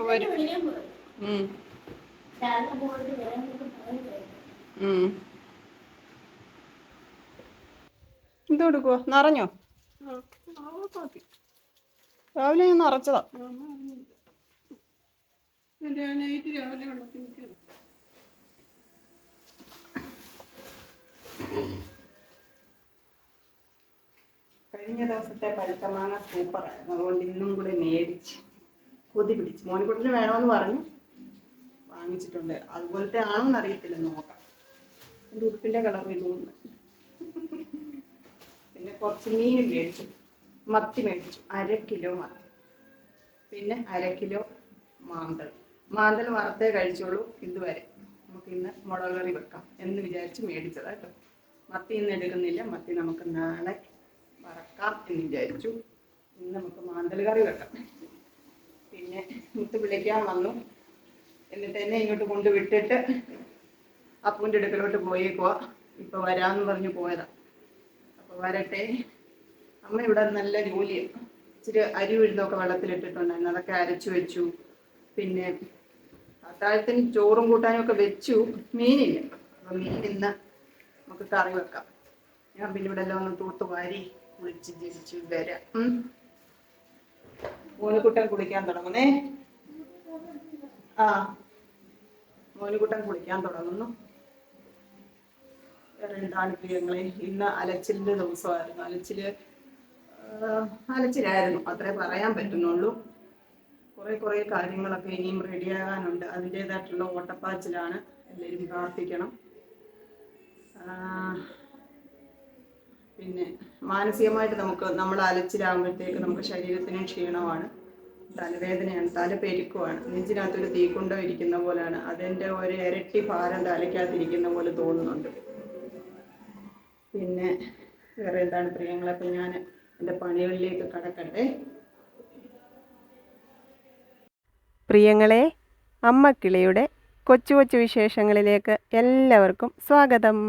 വരും. എന്ത് കൊടുക്കുവോ? നിറഞ്ഞോ? രാവിലെ ഞാൻ നിറച്ചതാ. കഴിഞ്ഞ ദിവസത്തെ പഴുത്തമാങ്ങ സൂപ്പറായിരുന്നു, അതുകൊണ്ട് ഇന്നും കൂടെ മേടിച്ച് കൊതി പിടിച്ച്. മോനിക്കുട്ടിന് വേണമെന്ന് പറഞ്ഞു വാങ്ങിച്ചിട്ടുണ്ട്. അതുപോലത്തെ ആണെന്ന് അറിയത്തില്ല, നോക്കാം. എൻ്റെ ഉടുപ്പിൻ്റെ കളർ ഇതൊന്ന്. പിന്നെ കുറച്ച് മീൻ മേടിച്ചു, മത്തി മേടിച്ചു, 1/2 കിലോ മത്തി, പിന്നെ 1/2 കിലോ മാന്തൽ വറുത്തേ കഴിച്ചോളൂ ഇതുവരെ. നമുക്ക് ഇന്ന് മുളക് കറി വെക്കാം എന്ന് വിചാരിച്ച് മേടിച്ചതാ കേട്ടോ. മത്തി ഇന്ന് എടുക്കുന്നില്ല, മത്തി നമുക്ക് നാളെ വറക്കാം എന്ന് വിചാരിച്ചു. ഇന്ന് നമുക്ക് മാന്തൽ കറി വെക്കാം. പിന്നെ മുത്ത് വിളിക്കാൻ വന്നു, എന്നിട്ട് എന്നെ ഇങ്ങോട്ട് കൊണ്ട് വിട്ടിട്ട് അപ്പൂൻ്റെ അടുക്കലോട്ട് പോയേക്കുവാ. ഇപ്പം വരാമെന്ന് പറഞ്ഞ് പോയതാ. അപ്പോൾ വരട്ടെ. അമ്മ ഇവിടെ നല്ല ജോലിയാണ്. ഇച്ചിരി അരി ഉഴുന്നൊക്കെ വെള്ളത്തിലിട്ടിട്ടുണ്ടായിരുന്നു, അതൊക്കെ അരച്ചു വെച്ചു. പിന്നെ അത്താഴത്തിന് ചോറും കൂട്ടാനും ഒക്കെ വെച്ചു. മീനില്ല, അപ്പം മീൻ ഇന്ന് നമുക്ക് കറി വെക്കാം. ഞാൻ പിന്നെ ഇവിടെ എല്ലാം ഒന്ന് തൂത്ത് വാരി കുളിച്ച് ജപിച്ച് വരാം. മോനുകുട്ടൻ കുളിക്കാൻ തുടങ്ങുന്നേ. മോനുകുട്ടൻ കുളിക്കാൻ തുടങ്ങുന്നു. വേറെ എന്താണ് പ്രിയങ്ങളെ? ഇന്ന് അലച്ചിലിൻ്റെ ദിവസമായിരുന്നു. അലച്ചിലായിരുന്നു, അത്രേ പറയാൻ പറ്റുന്നുള്ളൂ. കുറേ കാര്യങ്ങളൊക്കെ ഇനിയും റെഡിയാകാനുണ്ട്. അതിൻ്റേതായിട്ടുള്ള ഓട്ടപ്പാച്ചിലാണ്. എല്ലാവരും പ്രാർത്ഥിക്കണം. പിന്നെ മാനസികമായിട്ട് നമ്മൾ അലച്ചിലാകുമ്പോഴത്തേക്ക് നമുക്ക് ശരീരത്തിനും ക്ഷീണമാണ്, തലവേദനയാണ്, തലപ്പെരുക്കുവാണ്, നെഞ്ചിനകത്തൊരു തീക്കുണ്ടം ഇരിക്കുന്ന പോലെയാണ്. അതിൻ്റെ ഒരു ഇരട്ടി ഭാരം തലയ്ക്കകത്തിരിക്കുന്ന പോലെ തോന്നുന്നുണ്ട്. പിന്നെ വേറെ എന്താണ് പ്രിയങ്ങളെ? അപ്പം ഞാൻ എൻ്റെ പണികളിലേക്ക് കടക്കട്ടെ. പ്രിയങ്ങളെ, അമ്മക്കിളിയുടെ കൊച്ചു കൊച്ചു വിശേഷങ്ങളിലേക്ക് എല്ലാവർക്കും സ്വാഗതം.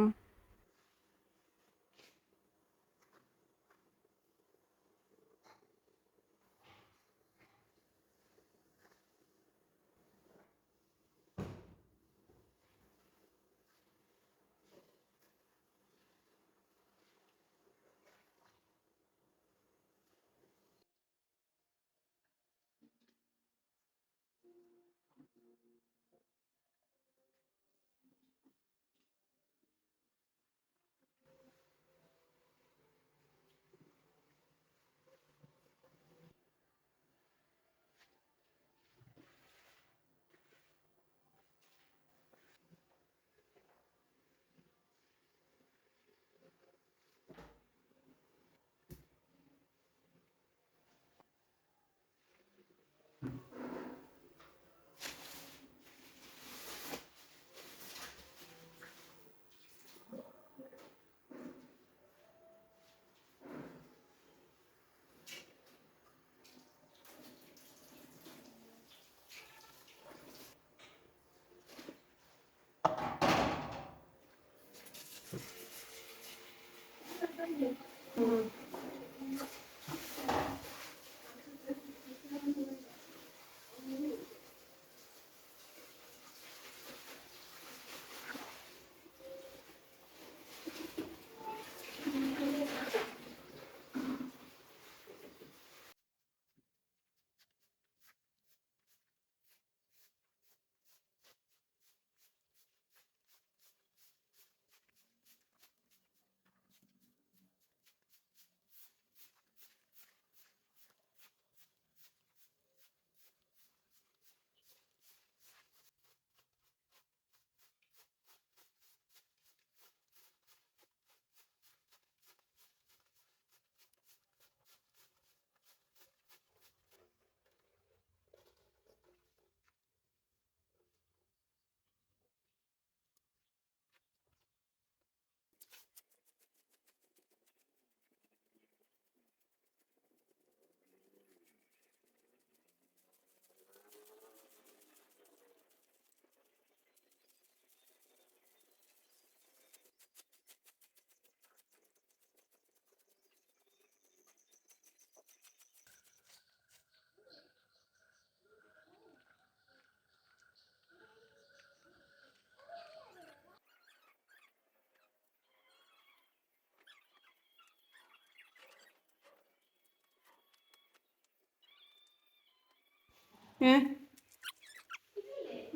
ഏ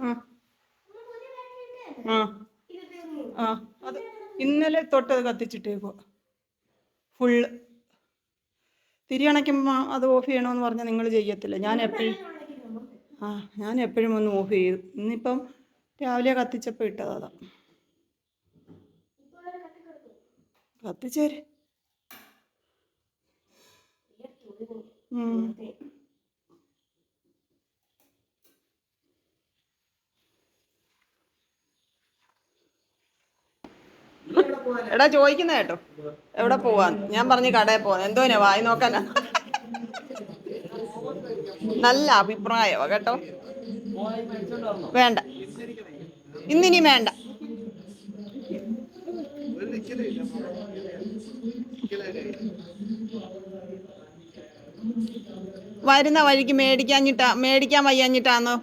ആ ആ ആ അത് ഇന്നലെ തൊട്ട് അത് കത്തിച്ചിട്ടേക്കോ ഫുള്ള്. തിരി അണയ്ക്കുമ്പോൾ അത് ഓഫ് ചെയ്യണമെന്ന് പറഞ്ഞാൽ നിങ്ങൾ ചെയ്യത്തില്ല. ഞാൻ എപ്പോഴും ഒന്ന് ഓഫ് ചെയ്തു. ഇന്നിപ്പം രാവിലെ കത്തിച്ചപ്പോൾ ഇട്ടത് അതാ. കത്തിച്ചേര്. എടാ ചോദിക്കുന്ന കേട്ടോ, എവിടെ പോവാന്ന്. ഞാൻ പറഞ്ഞു കടയിൽ പോവാൻ. എന്തോനാ വായി നോക്കാനാ? നല്ല അഭിപ്രായമാ കേട്ടോ. വേണ്ട, ഇന്നിനി വേണ്ട. വരുന്ന വഴിക്ക് മേടിക്കാൻ വയ്യാഞ്ഞിട്ടാന്നോ?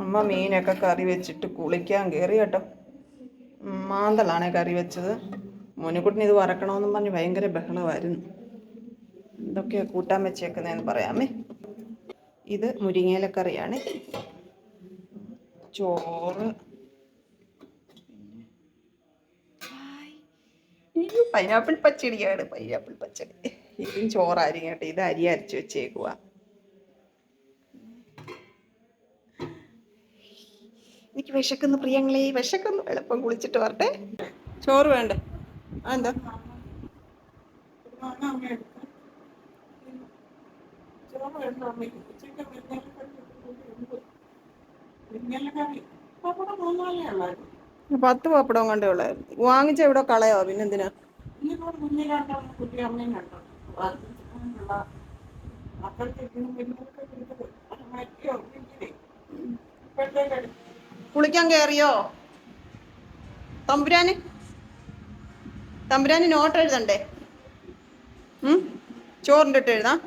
അമ്മ മീനൊക്കെ കറി വെച്ചിട്ട് കുളിക്കാൻ കയറി കേട്ടോ. മാന്തളാണ് കറി വെച്ചത്. മോനുകുട്ടിന് ഇത് വറക്കണമെന്നും പറഞ്ഞ് ഭയങ്കര ബഹളമായിരുന്നു. എന്തൊക്കെയാ കൂട്ടാൻ വെച്ചേക്കുന്നതെന്ന് പറയാമേ. ഇത് മുരിങ്ങയിലക്കറിയാണ്. ചോറ്, പൈനാപ്പിൾ പച്ചടിയാണ്. പൈനാപ്പിൾ പച്ചടി. ഇതും ചോറായിരിക്കും കേട്ടോ. ഇത് അരി അരച്ച് വെച്ചേക്കുക. എനിക്ക് വിശക്കുന്നു പ്രിയങ്ങളെ, വിശക്കുന്നു. എളുപ്പം കുളിച്ചിട്ട് വരട്ടെ. ചോറ് വേണ്ട? എന്താ പത്ത് പപ്പടം കൊണ്ടേ ഉള്ളായിരുന്നു. വാങ്ങിച്ച ഇവിടെ കളയോ? പിന്നെന്തിനാ? കുളിക്കാൻ കയറിയോ? തമ്പുരാന് നോട്ട് എഴുതണ്ടേ? ചോറിൻ്റെ ഇട്ട് എഴുതാം.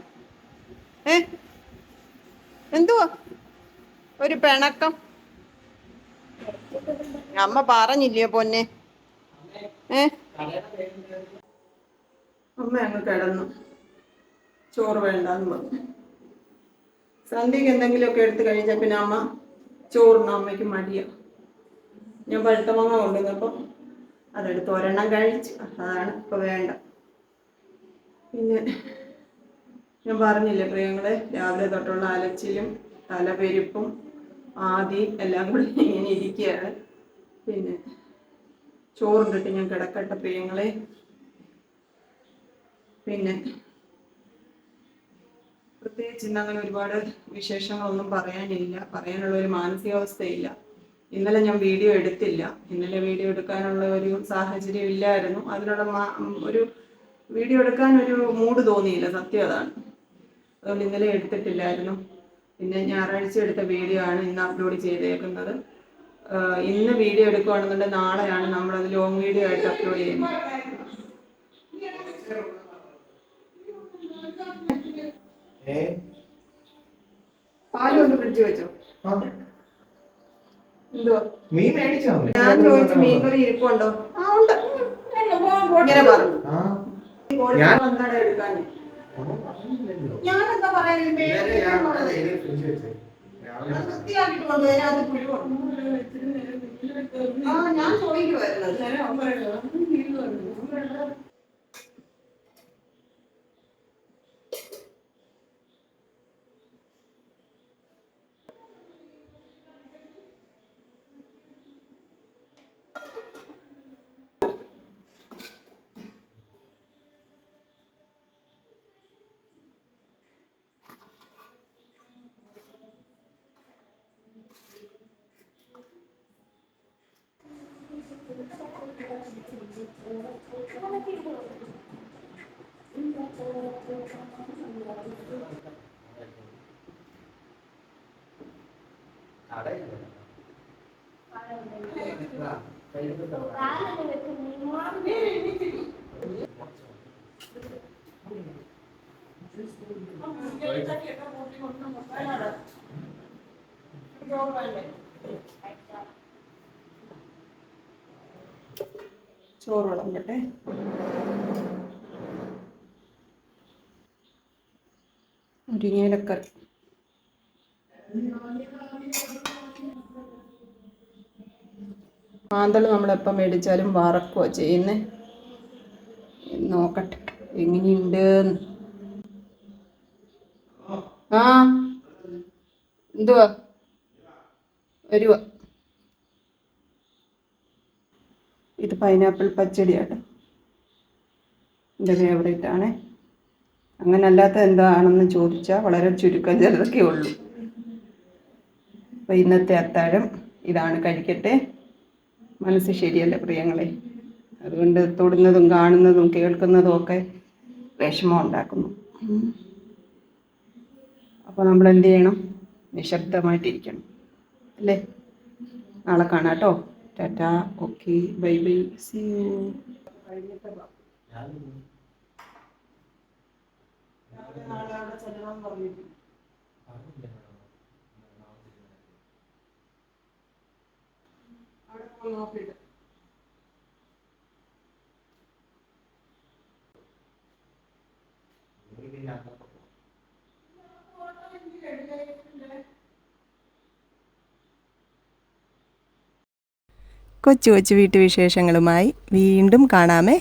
എന്തുവാ ഒരു പിണക്കം? അമ്മ പറഞ്ഞില്ലയോ പൊന്നെ? അമ്മ അങ്ങ് കിടന്നു. ചോറ് വേണ്ടെന്ന് പറഞ്ഞു. സന്ധ്യക്ക് എന്തെങ്കിലുമൊക്കെ എടുത്ത് കഴിച്ചാൽ പിന്നെ അമ്മ ചോറിന് അമ്മയ്ക്ക് മടിയാ. ഞാൻ പഴുത്തമാങ്ങ കൊണ്ടുവന്നപ്പോൾ അതെടുത്ത് ഒരെണ്ണം കഴിച്ചു. അതാണ് ഇപ്പൊ വേണ്ട. പിന്നെ ഞാൻ പറഞ്ഞില്ലേ പ്രിയങ്ങളെ, രാവിലെ തൊട്ടുള്ള അലച്ചിലും തലപെരുപ്പും ആദിയും എല്ലാം കൂടി ഇങ്ങനെ ഇരിക്കുകയാണ്. പിന്നെ ചോറിട്ടിട്ട് ഞാൻ കിടക്കട്ടെ പ്രിയങ്ങളെ. പിന്നെ പ്രത്യേകിച്ച് ഇന്ന് അങ്ങനെ ഒരുപാട് വിശേഷങ്ങളൊന്നും പറയാനില്ല. പറയാനുള്ള ഒരു മാനസികാവസ്ഥയില്ല. ഇന്നലെ ഞാൻ വീഡിയോ എടുത്തില്ല. ഇന്നലെ വീഡിയോ എടുക്കാനുള്ള ഒരു സാഹചര്യം ഇല്ലായിരുന്നു. അതിനുള്ള ഒരു വീഡിയോ എടുക്കാൻ ഒരു മൂഡ് തോന്നിയില്ല. സത്യം അതാണ്. അതുകൊണ്ട് ഇന്നലെ എടുത്തിട്ടില്ലായിരുന്നു. പിന്നെ ഞായറാഴ്ച എടുത്ത വീഡിയോ ആണ് ഇന്ന് അപ്ലോഡ് ചെയ്തേക്കുന്നത്. ഇന്ന് വീഡിയോ എടുക്കുകയാണെന്നുണ്ടെങ്കിൽ നാളെയാണ് നമ്മളത് ലോങ് വീഡിയോ ആയിട്ട് അപ്ലോഡ് ചെയ്യുന്നത്. പാല് കൊണ്ട് ഫ്രിഡ്ജ് വെച്ചോ? എന്തുവാ മീൻ മേടിച്ചോ? ഞാൻ ചോദിച്ചു മീൻകറി ഇരിപ്പുണ്ടോ? ആ ഉണ്ട്. ഇങ്ങനെ പറഞ്ഞു. എന്താണ് എടുക്കാൻ? ഞാനെന്താ പറയുന്നത്? വൃത്തിയാക്കിട്ട് കൊണ്ട് അതിനകത്ത് പുഴുവുണ്ട്. ഞാൻ ചോദിക്കുമായിരുന്നു. ചോറ് വിളമ്പട്ടെ. മുരിങ്ങയിലക്കറി. മാന്തൾ നമ്മളെപ്പം മേടിച്ചാലും വറക്കുക ചെയ്യുന്നേ. നോക്കട്ടെ എങ്ങനെയുണ്ട്. ആ എന്തുവാ വരുക. ഇത് പൈനാപ്പിൾ പച്ചടിയാണ്, എൻ്റെ ഫേവറേറ്റ് ആണ്. അങ്ങനെ അല്ലാത്ത എന്താണെന്ന് ചോദിച്ചാൽ വളരെ ചുരുക്കം ചിലതൊക്കെ ഉള്ളൂ. അപ്പോൾ ഇന്നത്തെ അത്താഴം ഇതാണ്. കഴിക്കട്ടെ. മനസ്സ് ശരിയല്ല പ്രിയങ്ങളെ, അതുകൊണ്ട് തൊടുന്നതും കാണുന്നതും കേൾക്കുന്നതും ഒക്കെ വിഷമം ഉണ്ടാക്കുന്നു. അപ്പോൾ നമ്മൾ എന്ത് ചെയ്യണം? നിശബ്ദമായിട്ടിരിക്കണം അല്ലേ? നാളെ കാണാം കേട്ടോ. Tata. Okay, bye bye, see you. നോക്കിയിട്ട് കൊച്ചു കൊച്ചു വീട്ടുവിശേഷങ്ങളുമായി വീണ്ടും കാണാമേ.